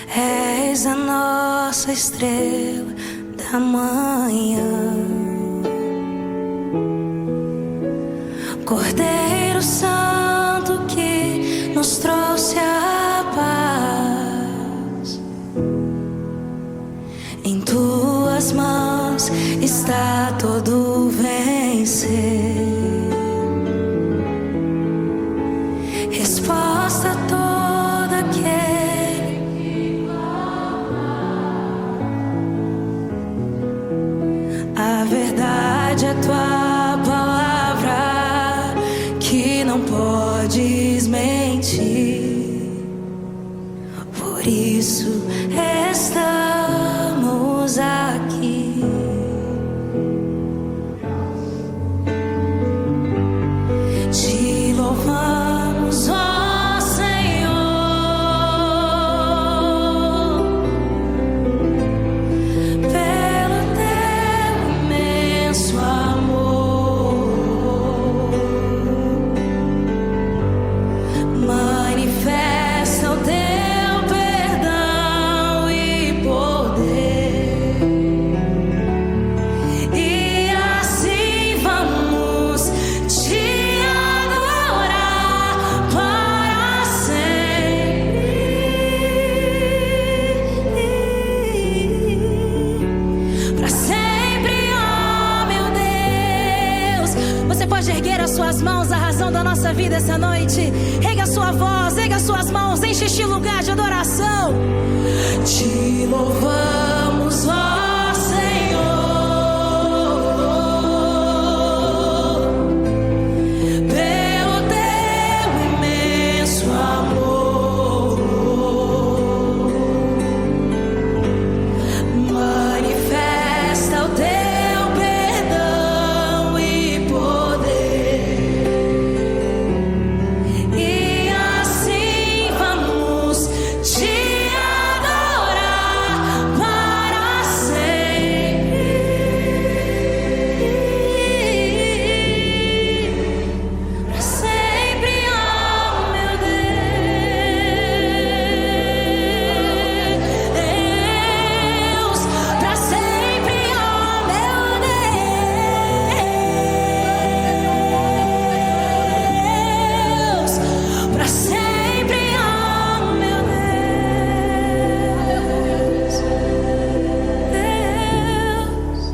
És a nossa estrela da manhã, Cordeiro Santo que nos trouxe a paz. Em tuas mãos está todo vencer. Resposta a todo aquele que clamar. A verdade é tua palavra que não podes mentir. Por isso estamos aqui. Te louvamos, ó Senhor, pelo teu imenso amor. Manifesta o teu perdão e poder, e assim vamos te adorar para sempre. Para sempre, ó meu Deus. Você pode erguer as suas mãos, a razão da nossa vida essa noite. Erga a sua voz, erga as suas mãos, enche este lugar de adoração. Te louvamos, ó Senhor, pelo teu imenso amor. Manifesta o teu perdão e poder, e assim vamos te adorar para sempre. Para sempre, ó meu Deus. Para sempre, ó meu Deus. Para sempre, ó meu Deus. Deus.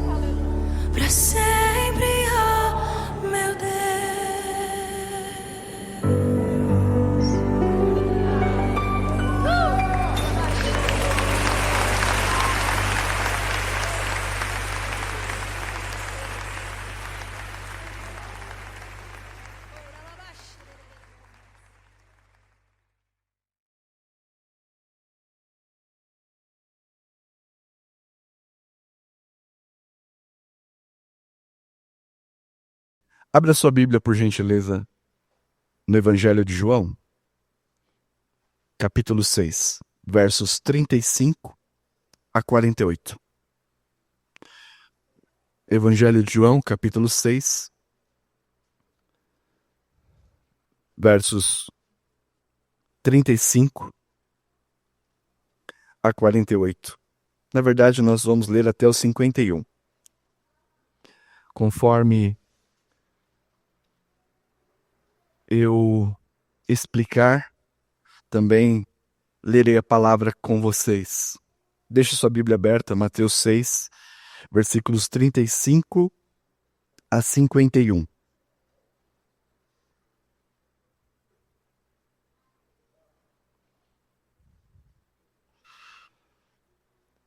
Para sempre, ó meu Deus. Abra sua Bíblia, por gentileza, no Evangelho de João, capítulo 6, versos 35 a 48. Evangelho de João, capítulo 6, versos 35 a 48. Na verdade, nós vamos ler até o 51. Conforme eu explicar, também lerei a palavra com vocês. Deixe sua Bíblia aberta, Mateus 6, versículos 35 a 51.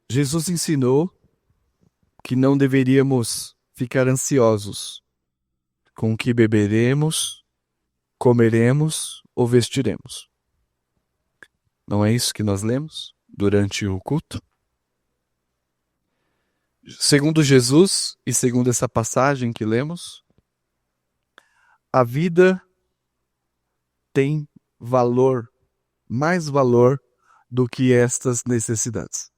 Jesus ensinou que não deveríamos ficar ansiosos com o que beberemos, comeremos ou vestiremos. Não é isso que nós lemos durante o culto? Segundo Jesus e segundo essa passagem que lemos, a vida tem valor, mais valor do que estas necessidades.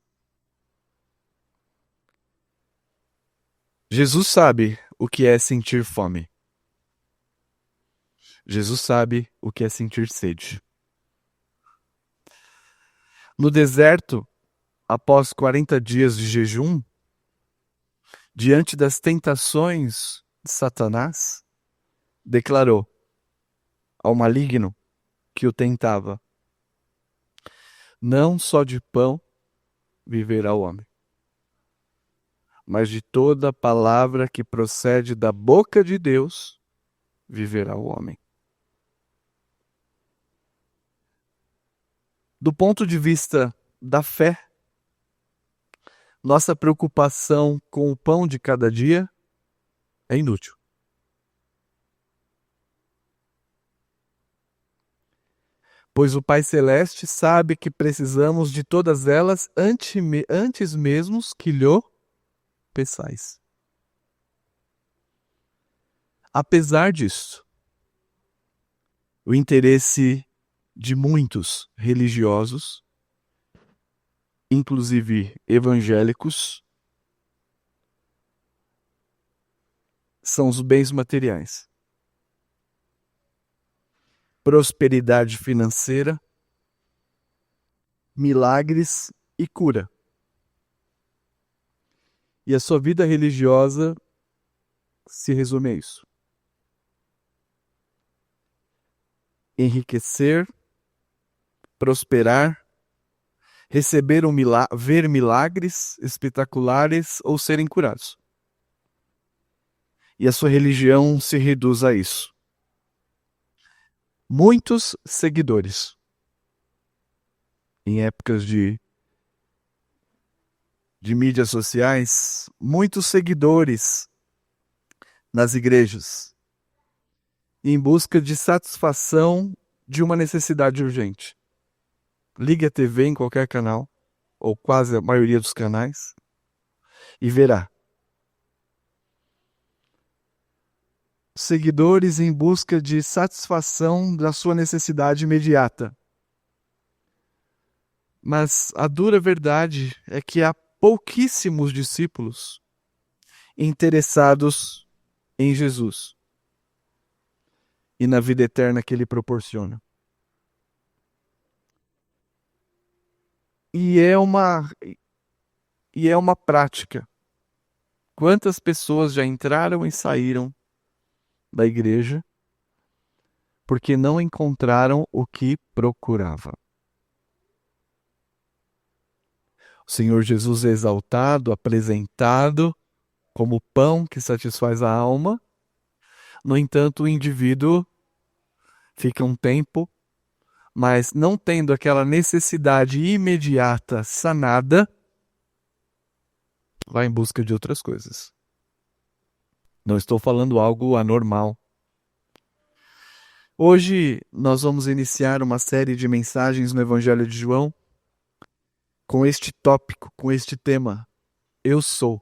Jesus sabe o que é sentir fome. Jesus sabe o que é sentir sede. No deserto, após 40 dias de jejum, diante das tentações de Satanás, declarou ao maligno que o tentava: não só de pão viverá o homem, mas de toda palavra que procede da boca de Deus viverá o homem. Do ponto de vista da fé, nossa preocupação com o pão de cada dia é inútil. Pois o Pai Celeste sabe que precisamos de todas elas antes mesmo que lhe peçais. Apesar disso, o interesse de muitos religiosos, inclusive evangélicos, são os bens materiais. Prosperidade financeira, milagres e cura. E a sua vida religiosa se resume a isso: enriquecer, prosperar, receber ver milagres espetaculares ou serem curados. E a sua religião se reduz a isso. Muitos seguidores. Em épocas de mídias sociais, muitos seguidores nas igrejas, em busca de satisfação de uma necessidade urgente. Ligue a TV em qualquer canal, ou quase a maioria dos canais, e verá seguidores em busca de satisfação da sua necessidade imediata. Mas a dura verdade é que há pouquíssimos discípulos interessados em Jesus e na vida eterna que ele proporciona. E é uma prática. Quantas pessoas já entraram e saíram da igreja porque não encontraram o que procurava? O Senhor Jesus é exaltado, apresentado como pão que satisfaz a alma. No entanto, o indivíduo fica um tempo, mas não tendo aquela necessidade imediata sanada, vai em busca de outras coisas. Não estou falando algo anormal. Hoje nós vamos iniciar uma série de mensagens no Evangelho de João com este tópico, com este tema: Eu sou.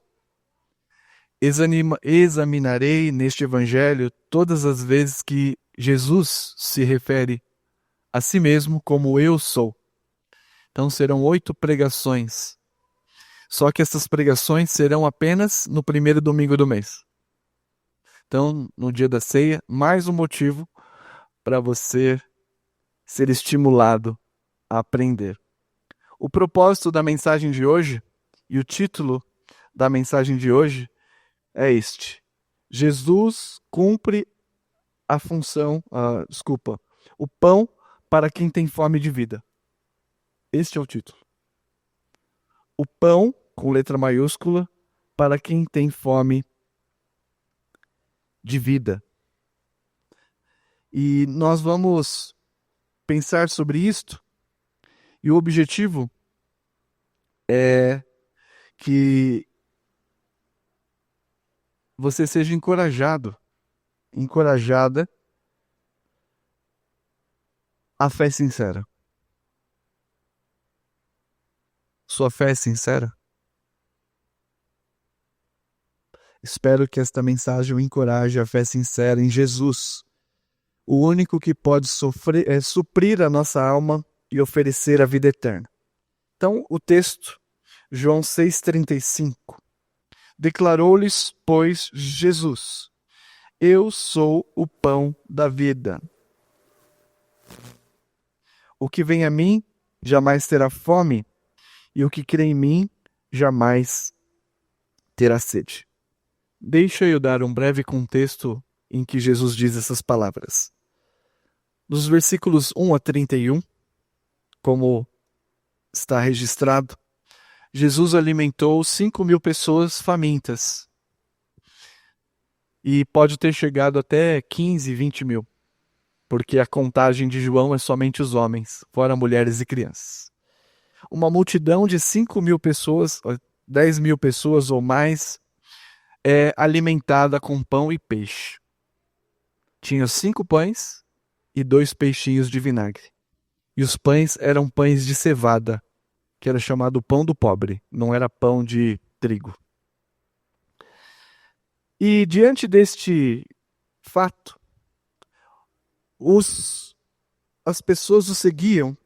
Examinarei neste Evangelho todas as vezes que Jesus se refere a si mesmo como eu sou. Então serão 8 pregações. Só que essas pregações serão apenas no primeiro domingo do mês. Então, no dia da ceia, mais um motivo para você ser estimulado a aprender. O propósito da mensagem de hoje e o título da mensagem de hoje é este: Jesus cumpre a função, o pão para quem tem fome de vida. Este é o título. O pão, com letra maiúscula, para quem tem fome de vida. E nós vamos pensar sobre isto, e o objetivo é que você seja encorajada à fé sincera. Sua fé é sincera? Espero que esta mensagem o encoraje a fé sincera em Jesus, o único que pode suprir a nossa alma e oferecer a vida eterna. Então, o texto, João 6,35. Declarou-lhes, pois, Jesus: Eu sou o pão da vida. O que vem a mim jamais terá fome, e o que crê em mim jamais terá sede. Deixa eu dar um breve contexto em que Jesus diz essas palavras. Nos versículos 1 a 31, como está registrado, Jesus alimentou 5.000 pessoas famintas. E pode ter chegado até 15, 20 mil, porque a contagem de João é somente os homens, fora mulheres e crianças. Uma multidão de 5.000 pessoas, 10.000 pessoas ou mais, é alimentada com pão e peixe. Tinha 5 pães e 2 peixinhos de vinagre. E os pães eram pães de cevada, que era chamado pão do pobre, não era pão de trigo. E diante deste fato, as pessoas o seguiam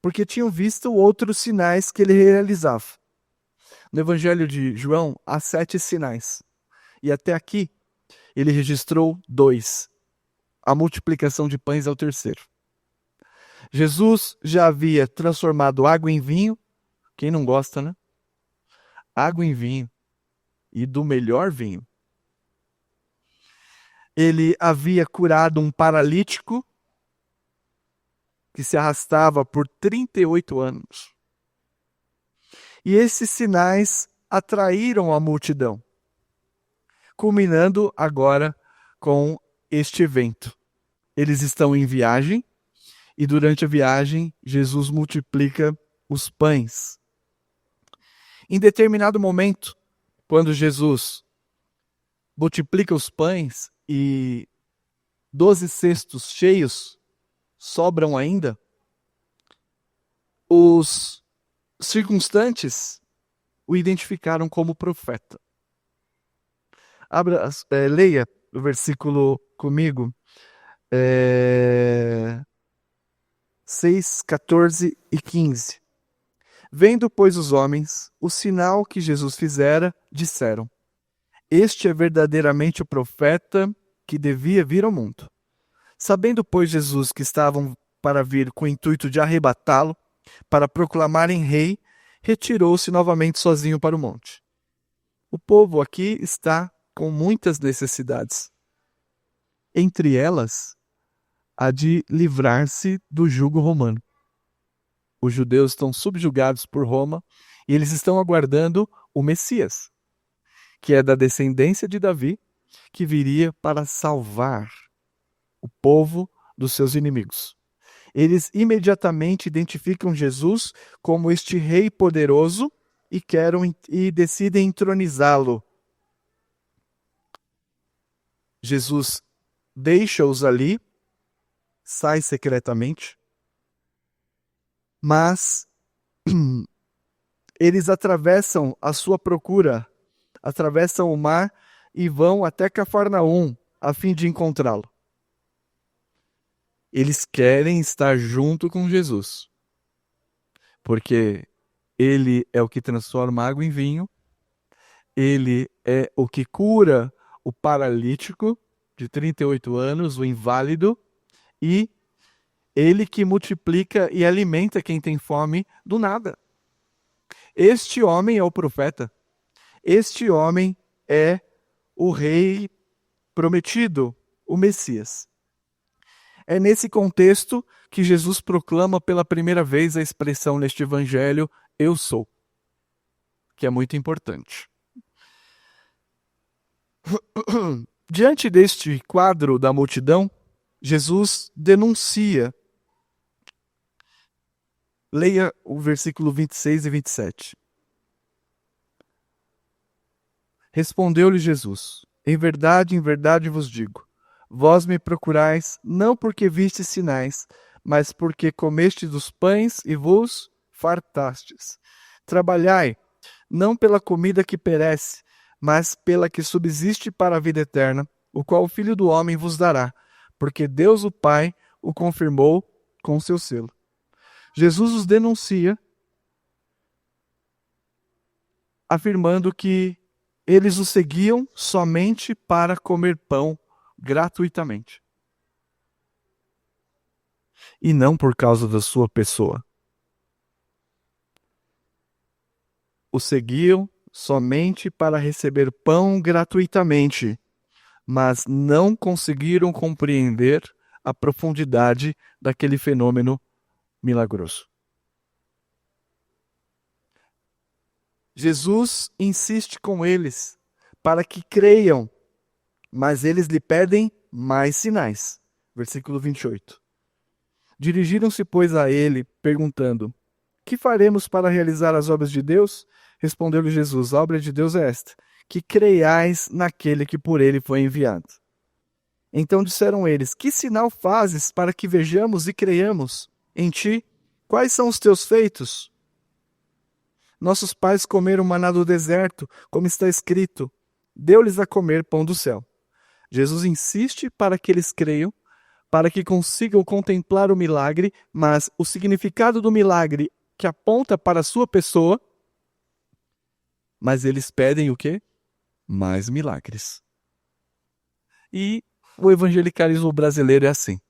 porque tinham visto outros sinais que ele realizava. No Evangelho de João, há 7 sinais. E até aqui, ele registrou 2. A multiplicação de pães é o terceiro. Jesus já havia transformado água em vinho. Quem não gosta, né? Água em vinho. E do melhor vinho. Ele havia curado um paralítico que se arrastava por 38 anos. E esses sinais atraíram a multidão, culminando agora com este evento. Eles estão em viagem e durante a viagem Jesus multiplica os pães. Em determinado momento, quando Jesus multiplica os pães e 12 cestos cheios sobram ainda, os circunstantes o identificaram como profeta. Leia o versículo comigo, 6, 14 e 15. Vendo, pois, os homens o sinal que Jesus fizera, disseram: Este é verdadeiramente o profeta que devia vir ao mundo. Sabendo, pois, Jesus que estavam para vir com o intuito de arrebatá-lo, para proclamarem rei, retirou-se novamente sozinho para o monte. O povo aqui está com muitas necessidades. Entre elas, a de livrar-se do jugo romano. Os judeus estão subjugados por Roma e eles estão aguardando o Messias, que é da descendência de Davi, que viria para salvar o povo dos seus inimigos. Eles imediatamente identificam Jesus como este rei poderoso e decidem entronizá-lo. Jesus deixa-os ali, sai secretamente, mas eles atravessam a sua procura, atravessam o mar e vão até Cafarnaum a fim de encontrá-lo. Eles querem estar junto com Jesus, porque ele é o que transforma água em vinho, ele é o que cura o paralítico de 38 anos, o inválido, e ele que multiplica e alimenta quem tem fome do nada. Este homem é o profeta. Este homem é o rei prometido, o Messias. É nesse contexto que Jesus proclama pela primeira vez a expressão neste evangelho, eu sou, que é muito importante. Diante deste quadro da multidão, Jesus denuncia. Leia o versículo 26 e 27. Respondeu-lhe Jesus: em verdade vos digo, vós me procurais não porque vistes sinais, mas porque comestes dos pães e vos fartastes. Trabalhai, não pela comida que perece, mas pela que subsiste para a vida eterna, o qual o Filho do Homem vos dará, porque Deus o Pai o confirmou com seu selo. Jesus os denuncia afirmando que eles o seguiam somente para comer pão gratuitamente. E não por causa da sua pessoa. O seguiam somente para receber pão gratuitamente, mas não conseguiram compreender a profundidade daquele fenômeno milagroso. Jesus insiste com eles para que creiam, mas eles lhe pedem mais sinais. Versículo 28. Dirigiram-se, pois, a ele, perguntando: que faremos para realizar as obras de Deus? Respondeu-lhe Jesus: a obra de Deus é esta, que creiais naquele que por ele foi enviado. Então disseram eles: que sinal fazes para que vejamos e creiamos em ti? Quais são os teus feitos? Nossos pais comeram maná do deserto, como está escrito: deu-lhes a comer pão do céu. Jesus insiste para que eles creiam, para que consigam contemplar o milagre, mas o significado do milagre que aponta para a sua pessoa, mas eles pedem o quê? Mais milagres. E o evangelicalismo brasileiro é assim,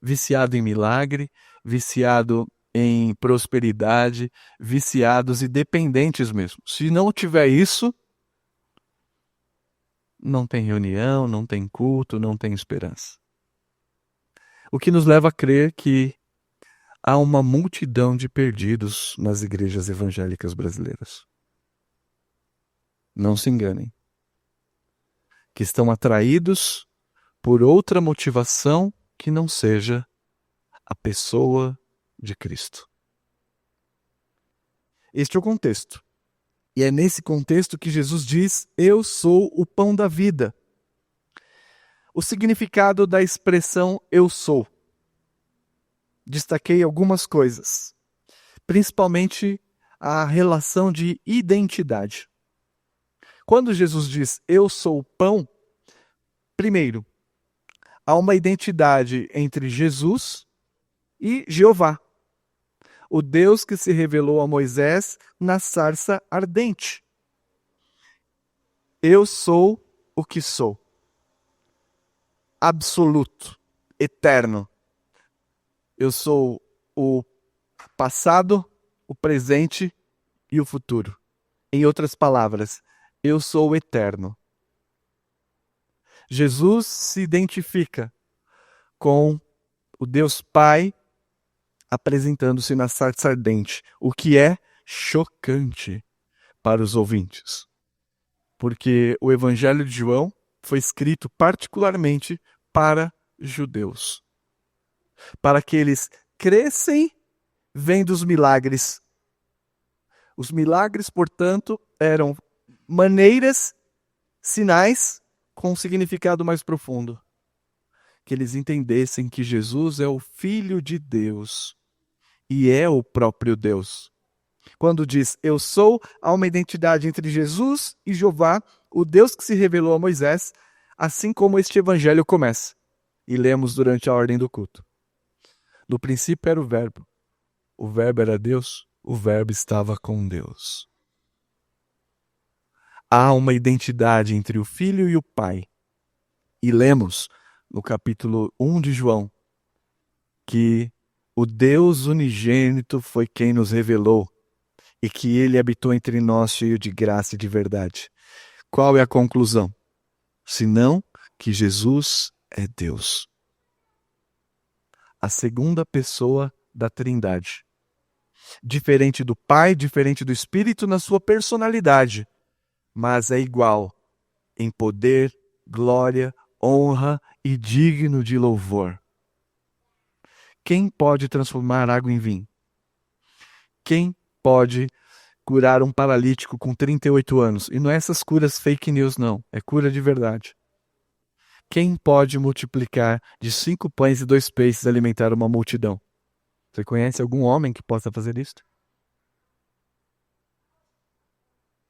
viciado em milagre, viciado em prosperidade, viciados e dependentes mesmo. Se não tiver isso, não tem reunião, não tem culto, não tem esperança. O que nos leva a crer que há uma multidão de perdidos nas igrejas evangélicas brasileiras. Não se enganem. Que estão atraídos por outra motivação que não seja a pessoa de Cristo. Este é o contexto. E é nesse contexto que Jesus diz: eu sou o pão da vida. O significado da expressão eu sou. Destaquei algumas coisas, principalmente a relação de identidade. Quando Jesus diz eu sou o pão, primeiro, há uma identidade entre Jesus e Jeová, o Deus que se revelou a Moisés na sarça ardente. Eu sou o que sou. Absoluto, eterno. Eu sou o passado, o presente e o futuro. Em outras palavras, eu sou o eterno. Jesus se identifica com o Deus Pai apresentando-se na sarça ardente, o que é chocante para os ouvintes. Porque o Evangelho de João foi escrito particularmente para judeus, para que eles crescem vendo os milagres. Os milagres, portanto, eram maneiras, sinais com um significado mais profundo. Que eles entendessem que Jesus é o Filho de Deus e é o próprio Deus. Quando diz eu sou, há uma identidade entre Jesus e Jeová, o Deus que se revelou a Moisés, assim como este evangelho começa. E lemos durante a ordem do culto. No princípio era o verbo era Deus, o verbo estava com Deus. Há uma identidade entre o Filho e o Pai. E lemos no capítulo 1 de João que o Deus unigênito foi quem nos revelou e que ele habitou entre nós cheio de graça e de verdade. Qual é a conclusão? Senão que Jesus é Deus. A segunda pessoa da Trindade. Diferente do Pai, diferente do Espírito na sua personalidade, mas é igual em poder, glória, honra e digno de louvor. Quem pode transformar água em vinho? Quem pode curar um paralítico com 38 anos? E não é essas curas fake news, não. É cura de verdade. Quem pode multiplicar de 5 pães e 2 peixes alimentar uma multidão? Você conhece algum homem que possa fazer isso?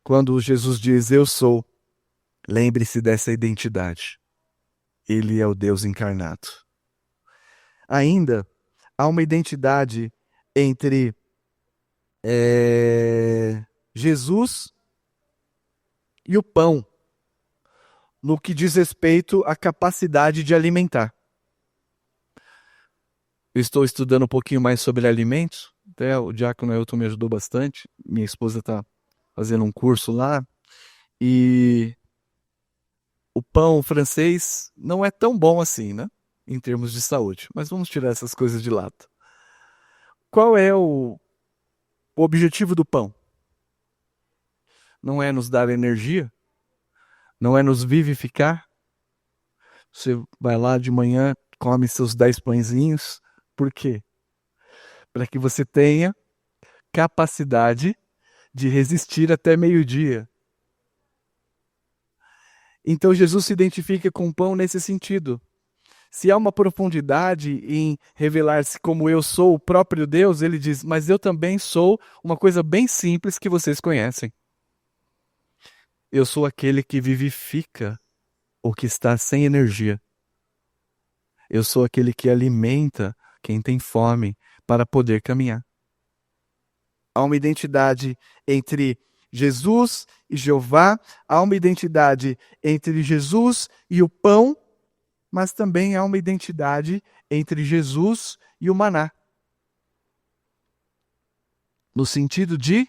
Quando Jesus diz eu sou, lembre-se dessa identidade. Ele é o Deus encarnado. Ainda há uma identidade entre Jesus e o pão, no que diz respeito à capacidade de alimentar. Eu estou estudando um pouquinho mais sobre alimentos, até o diácono Elton me ajudou bastante, minha esposa está fazendo um curso lá, e o pão francês não é tão bom assim, né? Em termos de saúde, mas vamos tirar essas coisas de lado. Qual é o objetivo do pão? Não é nos dar energia? Não é nos vivificar? Você vai lá de manhã, come seus 10 pãezinhos. Por quê? Para que você tenha capacidade de resistir até meio-dia. Então Jesus se identifica com o pão nesse sentido. Se há uma profundidade em revelar-se como eu sou o próprio Deus, ele diz, mas eu também sou uma coisa bem simples que vocês conhecem. Eu sou aquele que vivifica o que está sem energia. Eu sou aquele que alimenta quem tem fome para poder caminhar. Há uma identidade entre Jesus e Jeová, há uma identidade entre Jesus e o pão, mas também há uma identidade entre Jesus e o maná. No sentido de,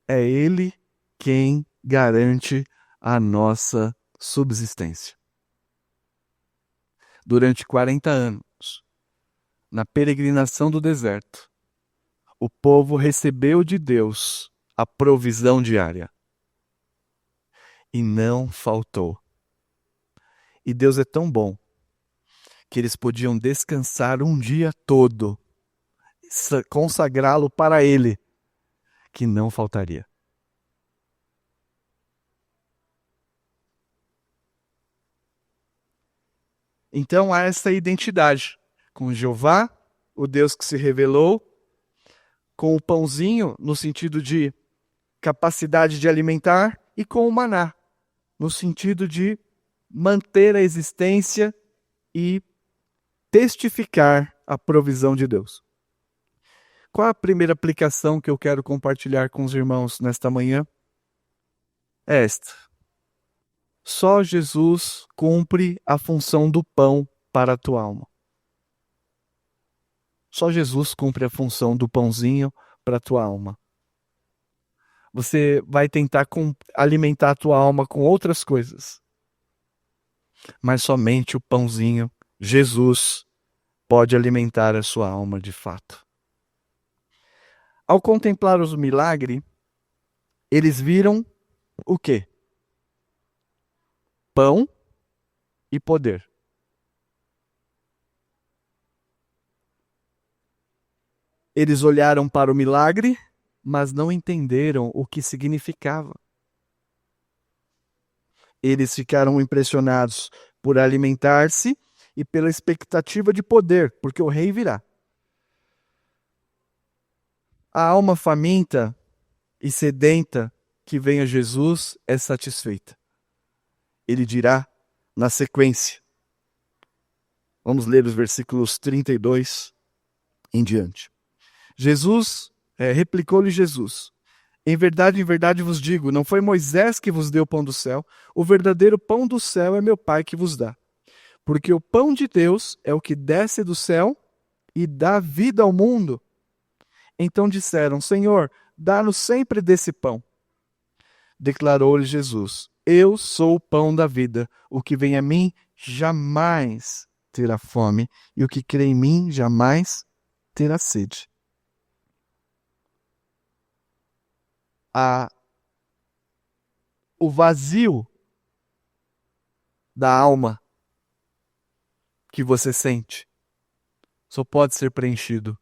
é Ele quem garante a nossa subsistência. Durante 40 anos, na peregrinação do deserto, o povo recebeu de Deus a provisão diária. E não faltou. E Deus é tão bom que eles podiam descansar um dia todo, consagrá-lo para Ele, que não faltaria. Então há essa identidade com Jeová, o Deus que se revelou, com o pãozinho, no sentido de capacidade de alimentar, e com o maná, no sentido de manter a existência e testificar a provisão de Deus. Qual a primeira aplicação que eu quero compartilhar com os irmãos nesta manhã? É esta. Só Jesus cumpre a função do pão para a tua alma. Só Jesus cumpre a função do pãozinho para a tua alma. Você vai tentar alimentar a tua alma com outras coisas. Mas somente o pãozinho, Jesus, pode alimentar a sua alma de fato. Ao contemplar os milagres, eles viram o quê? Pão e poder. Eles olharam para o milagre, mas não entenderam o que significava. Eles ficaram impressionados por alimentar-se e pela expectativa de poder, porque o rei virá. A alma faminta e sedenta que vem a Jesus é satisfeita. Ele dirá na sequência. Vamos ler os versículos 32 em diante. Replicou-lhe Jesus: em verdade vos digo, não foi Moisés que vos deu o pão do céu, o verdadeiro pão do céu é meu Pai que vos dá. Porque o pão de Deus é o que desce do céu e dá vida ao mundo. Então disseram: Senhor, dá-nos sempre desse pão. Declarou-lhe Jesus: eu sou o pão da vida. O que vem a mim jamais terá fome, e o que crê em mim jamais terá sede. O vazio da alma que você sente só pode ser preenchido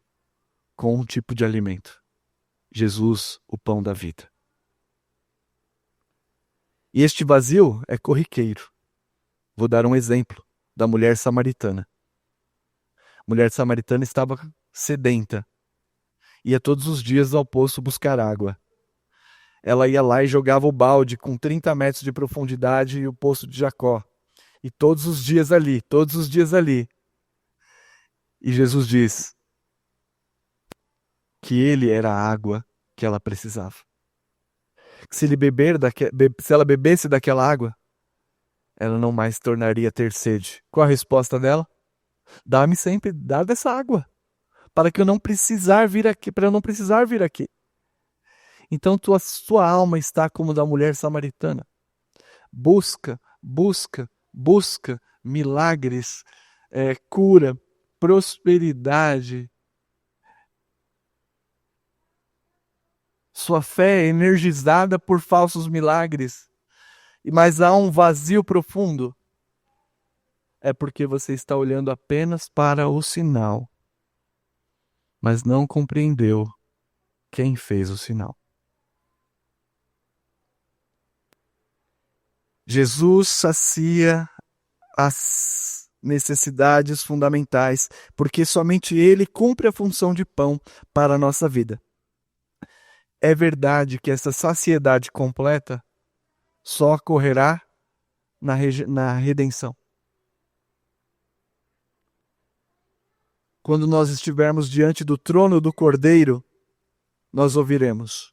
com um tipo de alimento: Jesus, o pão da vida. E este vazio é corriqueiro. Vou dar um exemplo da mulher samaritana. A mulher samaritana estava sedenta. Ia todos os dias ao poço buscar água. Ela ia lá e jogava o balde com 30 metros de profundidade e o poço de Jacó. E todos os dias ali. E Jesus diz que ele era a água que ela precisava. que se ela bebesse daquela água, ela não mais tornaria a ter sede. Qual a resposta dela? Dá-me sempre, dá dessa água, para que eu não precisar vir aqui, para eu não precisar vir aqui. Então sua alma está como da mulher samaritana. Busca, busca, busca milagres, cura, prosperidade. Sua fé é energizada por falsos milagres, mas há um vazio profundo. É porque você está olhando apenas para o sinal, mas não compreendeu quem fez o sinal. Jesus sacia as necessidades fundamentais, porque somente Ele cumpre a função de pão para a nossa vida. É verdade que essa saciedade completa só ocorrerá na redenção. Quando nós estivermos diante do trono do Cordeiro, nós ouviremos: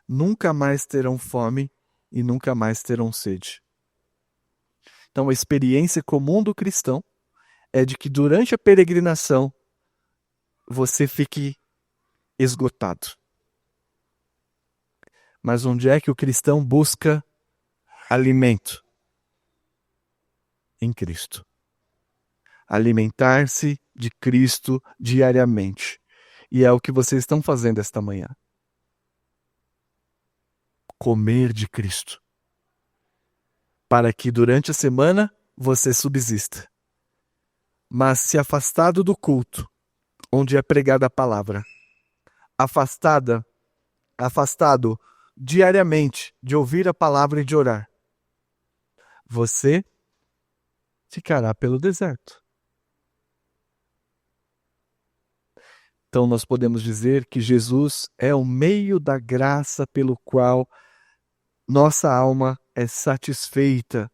nunca mais terão fome e nunca mais terão sede. Então, a experiência comum do cristão é de que durante a peregrinação você fique esgotado. Mas onde é que o cristão busca alimento? Em Cristo. Alimentar-se de Cristo diariamente. E é o que vocês estão fazendo esta manhã. Comer de Cristo. Para que durante a semana você subsista. Mas se afastado do culto, onde é pregada a palavra, afastado diariamente de ouvir a palavra e de orar, você ficará pelo deserto. Então nós podemos dizer que Jesus é o meio da graça pelo qual nossa alma é satisfeita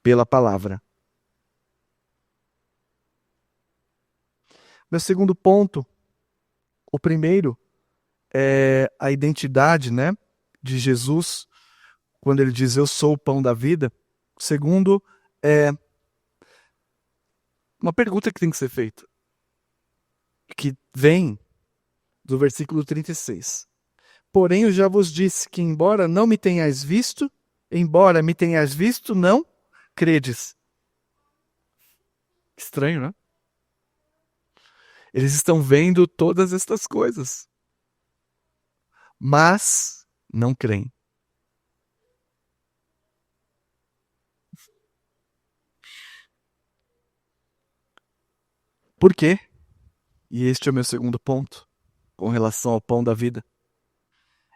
pela palavra. Meu segundo ponto, o primeiro é a identidade, de Jesus, quando ele diz: eu sou o pão da vida. O segundo é uma pergunta que tem que ser feita, que vem do versículo 36. Porém, eu já vos disse que, embora me tenhais visto, não credes. Estranho, né? Eles estão vendo todas estas coisas, mas não creem. Por quê? E este é o meu segundo ponto, com relação ao pão da vida.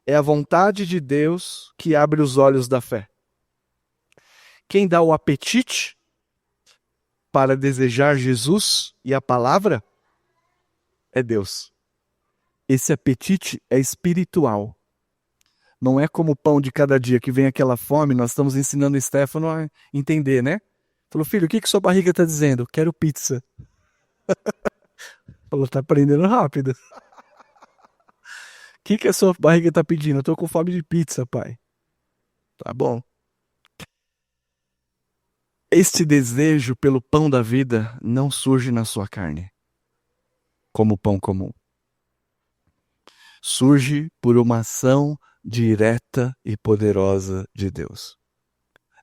É a vontade de Deus que abre os olhos da fé. Quem dá o apetite para desejar Jesus e a palavra é Deus. Esse apetite é espiritual. Não é como o pão de cada dia que vem aquela fome. Nós estamos ensinando o Stefano a entender, né? Falou: filho, o que sua barriga está dizendo? Quero pizza. Falou: tá aprendendo rápido. O que a sua barriga está pedindo? Eu estou com fome de pizza, pai. Tá bom. Este desejo pelo pão da vida não surge na sua carne, como pão comum. Surge por uma ação direta e poderosa de Deus.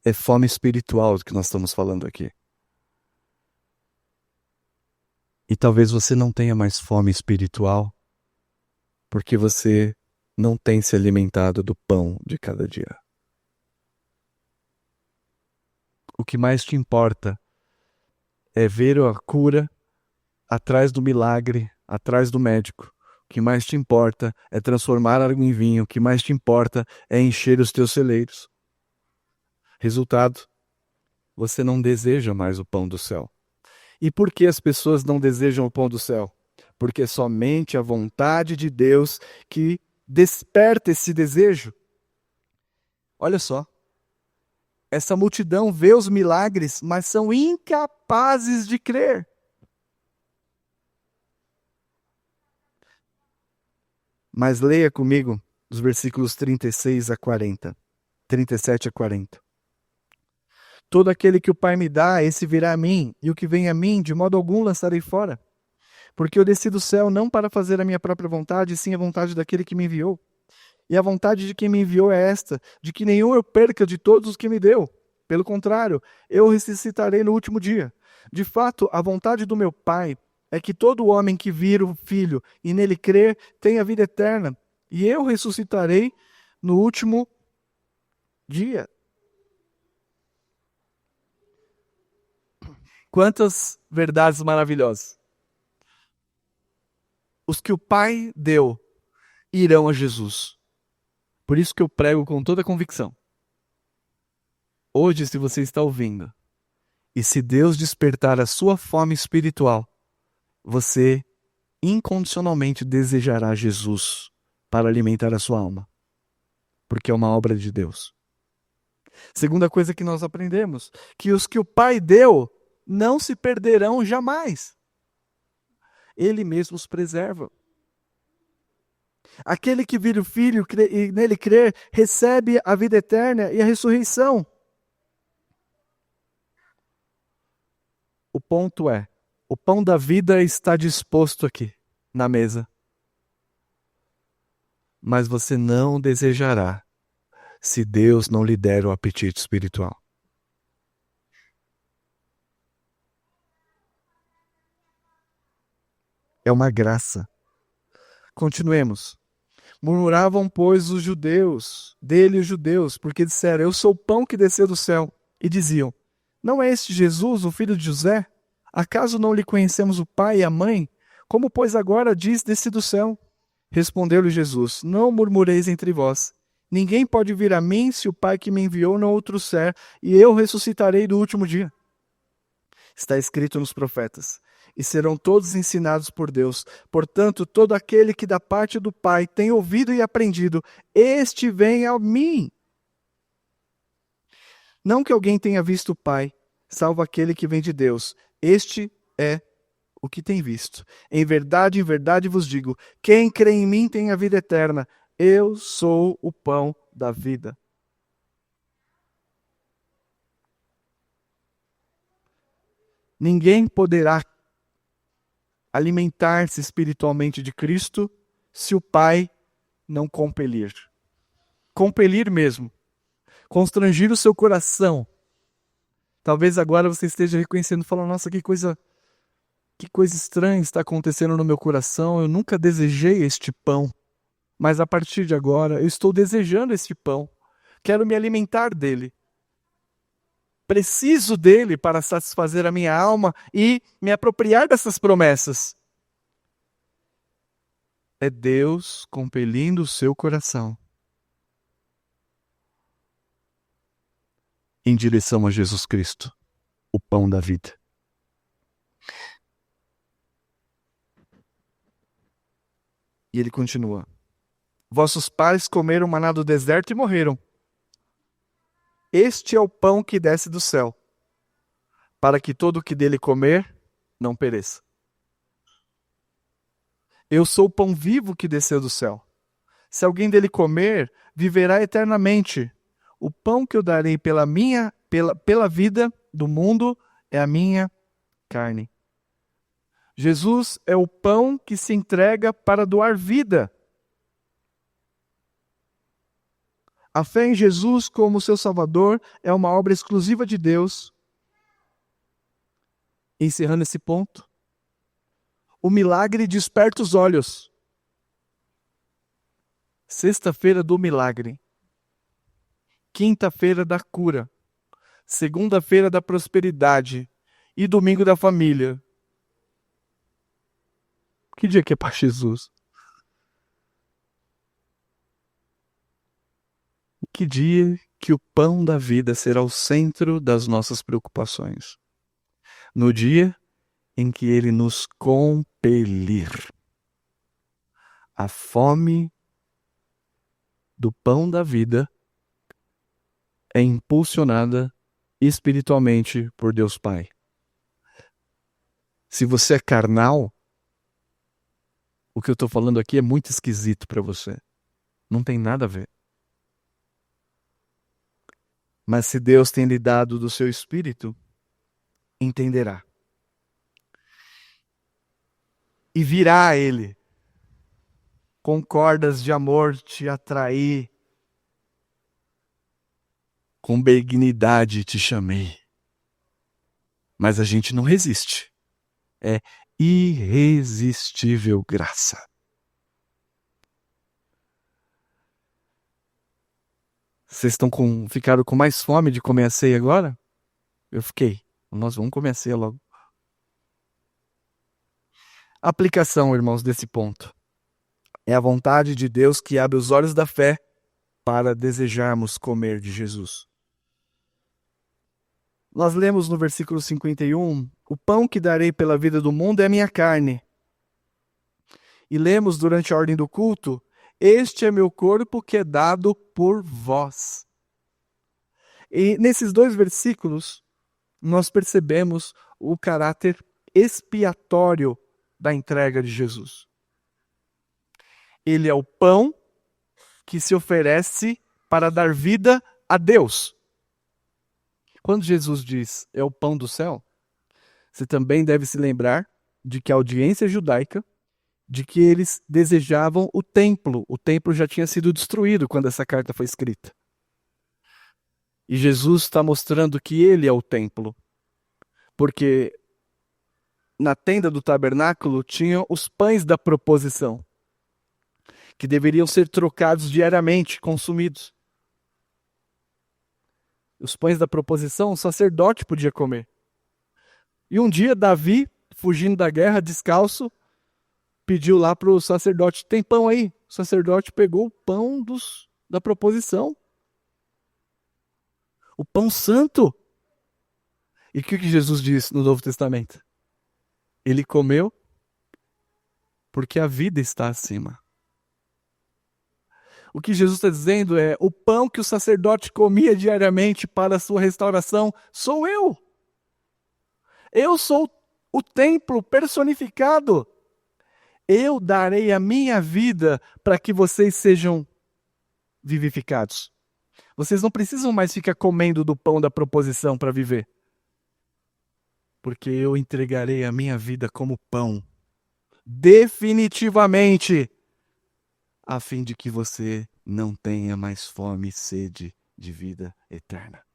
É fome espiritual que nós estamos falando aqui. E talvez você não tenha mais fome espiritual porque você não tem se alimentado do pão de cada dia. O que mais te importa é ver a cura atrás do milagre, atrás do médico. O que mais te importa é transformar água em vinho. O que mais te importa é encher os teus celeiros. Resultado, você não deseja mais o pão do céu. E por que as pessoas não desejam o pão do céu? Porque somente a vontade de Deus que desperta esse desejo. Olha só. Essa multidão vê os milagres, mas são incapazes de crer. Mas leia comigo dos versículos 36 a 40, 37 a 40. Todo aquele que o Pai me dá, esse virá a mim, e o que vem a mim, de modo algum lançarei fora. Porque eu desci do céu não para fazer a minha própria vontade, sim a vontade daquele que me enviou. E a vontade de quem me enviou é esta, de que nenhum eu perca de todos os que me deu. Pelo contrário, eu ressuscitarei no último dia. De fato, a vontade do meu Pai é que todo homem que vir o Filho e nele crer tenha vida eterna, e eu ressuscitarei no último dia. Quantas verdades maravilhosas. Os que o Pai deu irão a Jesus. Por isso que eu prego com toda convicção. Hoje, se você está ouvindo, e se Deus despertar a sua fome espiritual, você incondicionalmente desejará Jesus para alimentar a sua alma, porque é uma obra de Deus. Segunda coisa que nós aprendemos, que os que o Pai deu não se perderão jamais. Ele mesmo os preserva. Aquele que vira o Filho e nele crer, recebe a vida eterna e a ressurreição. O ponto é, o pão da vida está disposto aqui, na mesa. Mas você não desejará, se Deus não lhe der o apetite espiritual. É uma graça. Continuemos. Murmuravam, pois, os judeus, porque disseram, eu sou o pão que desceu do céu. E diziam, não é este Jesus, o filho de José? Acaso não lhe conhecemos o pai e a mãe? Como, pois, agora diz, desci do céu? Respondeu-lhe Jesus, não murmureis entre vós. Ninguém pode vir a mim se o Pai que me enviou não o trouxer, e eu ressuscitarei do último dia. Está escrito nos profetas, e serão todos ensinados por Deus. Portanto, todo aquele que da parte do Pai tem ouvido e aprendido, este vem a mim. Não que alguém tenha visto o Pai, salvo aquele que vem de Deus. Este é o que tem visto. Em verdade vos digo, quem crê em mim tem a vida eterna. Eu sou o pão da vida. Ninguém poderá alimentar-se espiritualmente de Cristo se o Pai não compelir. Compelir mesmo. Constrangir o seu coração. Talvez agora você esteja reconhecendo e falando, nossa, que coisa estranha está acontecendo no meu coração. Eu nunca desejei este pão. Mas a partir de agora, eu estou desejando este pão. Quero me alimentar dele. Preciso dele para satisfazer a minha alma e me apropriar dessas promessas. É Deus compelindo o seu coração em direção a Jesus Cristo, o pão da vida. E ele continua. Vossos pais comeram maná do deserto e morreram. Este é o pão que desce do céu, para que todo o que dele comer não pereça. Eu sou o pão vivo que desceu do céu. Se alguém dele comer, viverá eternamente. O pão que eu darei pela vida do mundo é a minha carne. Jesus é o pão que se entrega para doar vida. A fé em Jesus como seu Salvador é uma obra exclusiva de Deus. Encerrando esse ponto, o milagre desperta os olhos. Sexta-feira do milagre. Quinta-feira da cura. Segunda-feira da prosperidade. E domingo da família. Que dia que é para Jesus? Que dia que o pão da vida será o centro das nossas preocupações. No dia em que ele nos compelir. A fome do pão da vida é impulsionada espiritualmente por Deus Pai. Se você é carnal, o que eu estou falando aqui é muito esquisito para você. Não tem nada a ver. Mas se Deus tem lhe dado do seu espírito, entenderá. E virá a ele, com cordas de amor te atrair, com benignidade te chamei. Mas a gente não resiste. É irresistível graça. Vocês ficaram com mais fome de comer a ceia agora? Eu fiquei. Nós vamos comer a ceia logo. Aplicação, irmãos, desse ponto. É a vontade de Deus que abre os olhos da fé para desejarmos comer de Jesus. Nós lemos no versículo 51, o pão que darei pela vida do mundo é a minha carne. E lemos durante a ordem do culto, este é meu corpo que é dado por vós. E nesses dois versículos, nós percebemos o caráter expiatório da entrega de Jesus. Ele é o pão que se oferece para dar vida a Deus. Quando Jesus diz, é o pão do céu, você também deve se lembrar de que a audiência judaica, de que eles desejavam o templo. O templo já tinha sido destruído quando essa carta foi escrita. E Jesus está mostrando que ele é o templo. Porque na tenda do tabernáculo tinham os pães da proposição, que deveriam ser trocados diariamente, consumidos. Os pães da proposição, o sacerdote podia comer. E um dia Davi, fugindo da guerra, descalço, pediu lá para o sacerdote, tem pão aí? O sacerdote pegou o pão da proposição. O pão santo. E o que Jesus diz no Novo Testamento? Ele comeu porque a vida está acima. O que Jesus está dizendo é, o pão que o sacerdote comia diariamente para a sua restauração, sou eu. Eu sou o templo personificado. Eu darei a minha vida para que vocês sejam vivificados. Vocês não precisam mais ficar comendo do pão da proposição para viver. Porque eu entregarei a minha vida como pão. Definitivamente. A fim de que você não tenha mais fome e sede de vida eterna.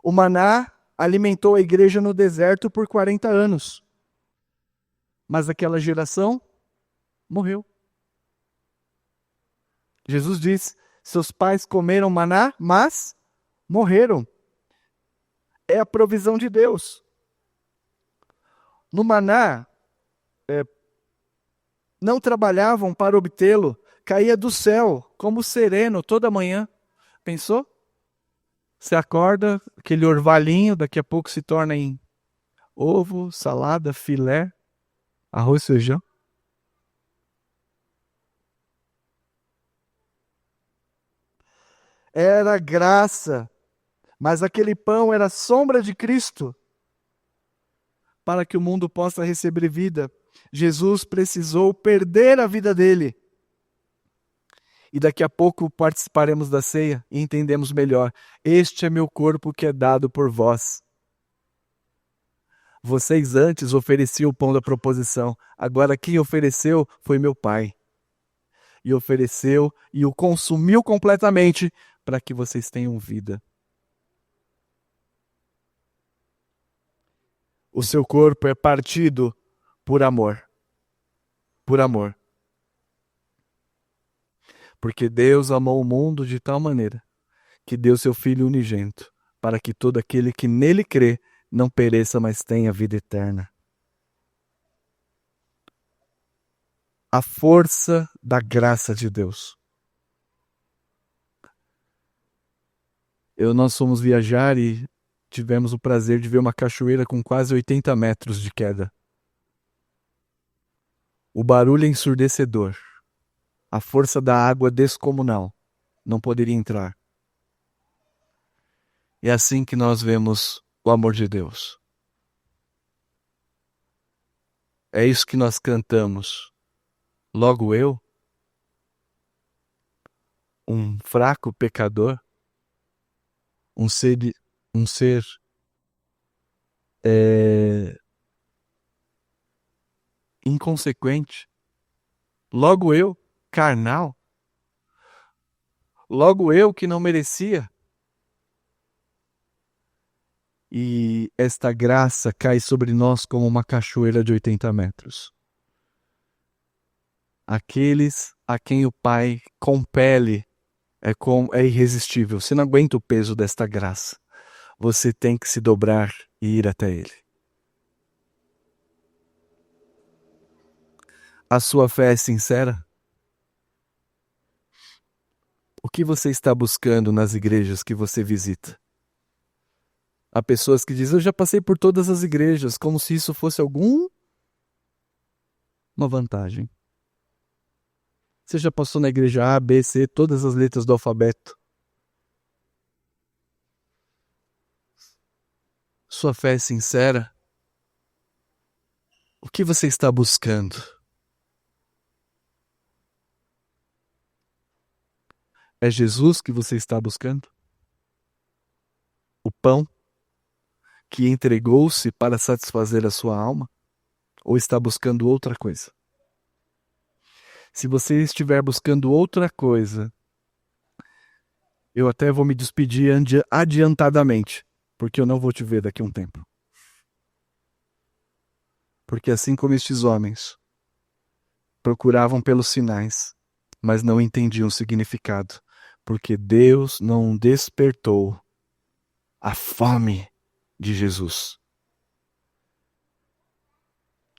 O maná alimentou a igreja no deserto por 40 anos. Mas aquela geração morreu. Jesus diz, seus pais comeram maná, mas morreram. É a provisão de Deus. No maná, não trabalhavam para obtê-lo, caía do céu, como sereno, toda manhã. Pensou? Você acorda, aquele orvalhinho, daqui a pouco se torna em ovo, salada, filé, arroz, feijão. Era graça, mas aquele pão era sombra de Cristo. Para que o mundo possa receber vida, Jesus precisou perder a vida dele. E daqui a pouco participaremos da ceia e entendemos melhor. Este é meu corpo que é dado por vós. Vocês antes ofereciam o pão da proposição. Agora quem ofereceu foi meu Pai. E ofereceu e o consumiu completamente para que vocês tenham vida. O seu corpo é partido por amor. Por amor. Porque Deus amou o mundo de tal maneira que deu seu Filho unigênito, para que todo aquele que nele crê não pereça, mas tenha vida eterna. A força da graça de Deus. Nós fomos viajar e tivemos o prazer de ver uma cachoeira com quase 80 metros de queda. O barulho é ensurdecedor. A força da água descomunal. Não poderia entrar. É assim que nós vemos o amor de Deus. É isso que nós cantamos. Logo eu, um fraco pecador, um ser inconsequente, logo eu, carnal, logo eu que não merecia. E esta graça cai sobre nós como uma cachoeira de 80 metros. Aqueles a quem o Pai compele é irresistível. Você não aguenta o peso desta graça. Você tem que se dobrar e ir até Ele. A sua fé é sincera? O que você está buscando nas igrejas que você visita? Há pessoas que dizem, eu já passei por todas as igrejas, como se isso fosse alguma vantagem. Você já passou na igreja A, B, C, todas as letras do alfabeto? Sua fé é sincera? O que você está buscando? É Jesus que você está buscando? O pão que entregou-se para satisfazer a sua alma? Ou está buscando outra coisa? Se você estiver buscando outra coisa, eu até vou me despedir adiantadamente, porque eu não vou te ver daqui a um tempo. Porque assim como estes homens procuravam pelos sinais, mas não entendiam o significado, porque Deus não despertou a fome de Jesus.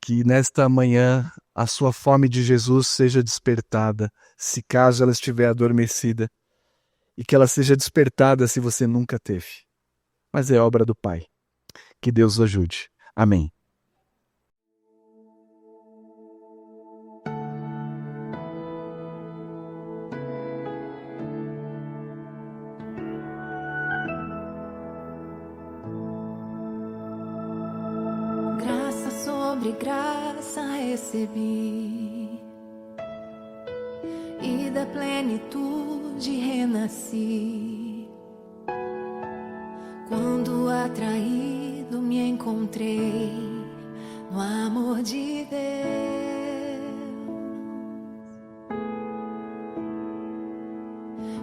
Que nesta manhã a sua fome de Jesus seja despertada, se caso ela estiver adormecida, e que ela seja despertada se você nunca teve. Mas é obra do Pai. Que Deus o ajude. Amém. Sobre graça recebi e da plenitude renasci. Quando atraído me encontrei no amor de Deus.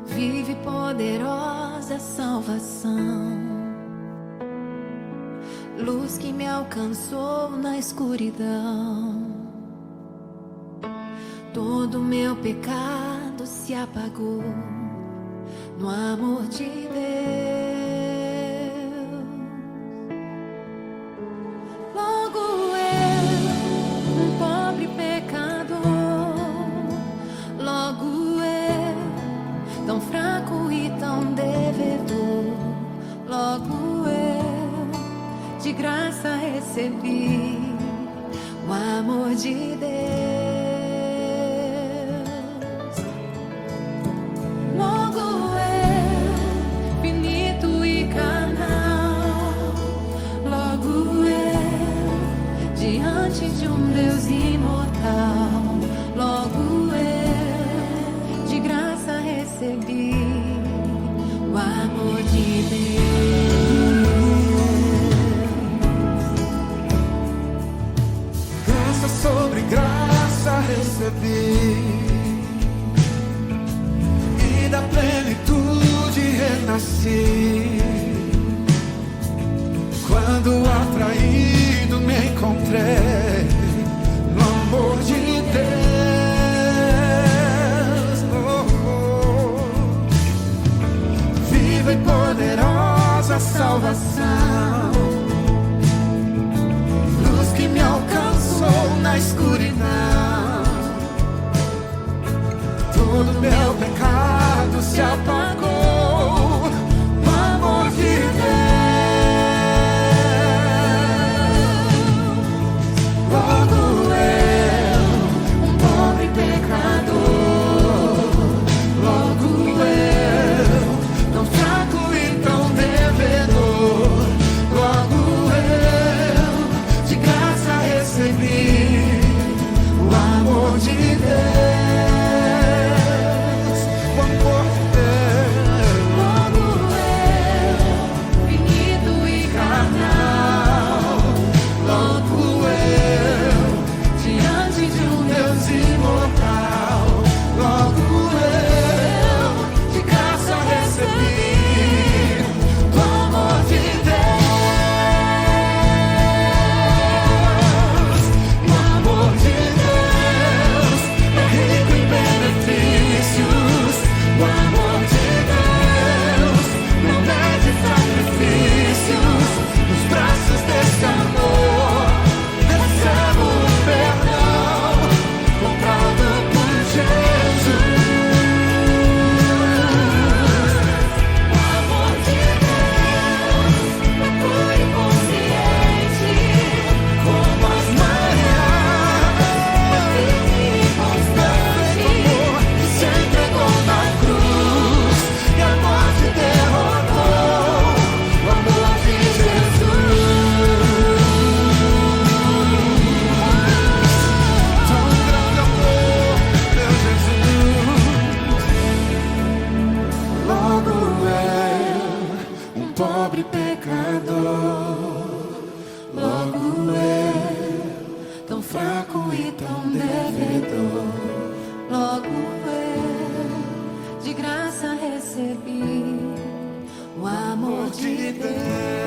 Vive poderosa salvação, luz que me alcançou na escuridão. Todo meu pecado se apagou no amor de Deus. Logo eu, um pobre pecador, logo eu, tão fraco e tão devedor, logo eu, de graça recebi o amor de Deus. Logo eu, finito e carnal, logo eu, diante de um Deus imortal, logo eu, de graça recebi o amor de Deus. Sobre graça recebi e da plenitude renasci. Quando atraído me encontrei no amor de Deus. Viva e poderosa salvação, luz que me alcançou na escuridão. Todo meu pecado se apagou no amor de Deus. escuridão.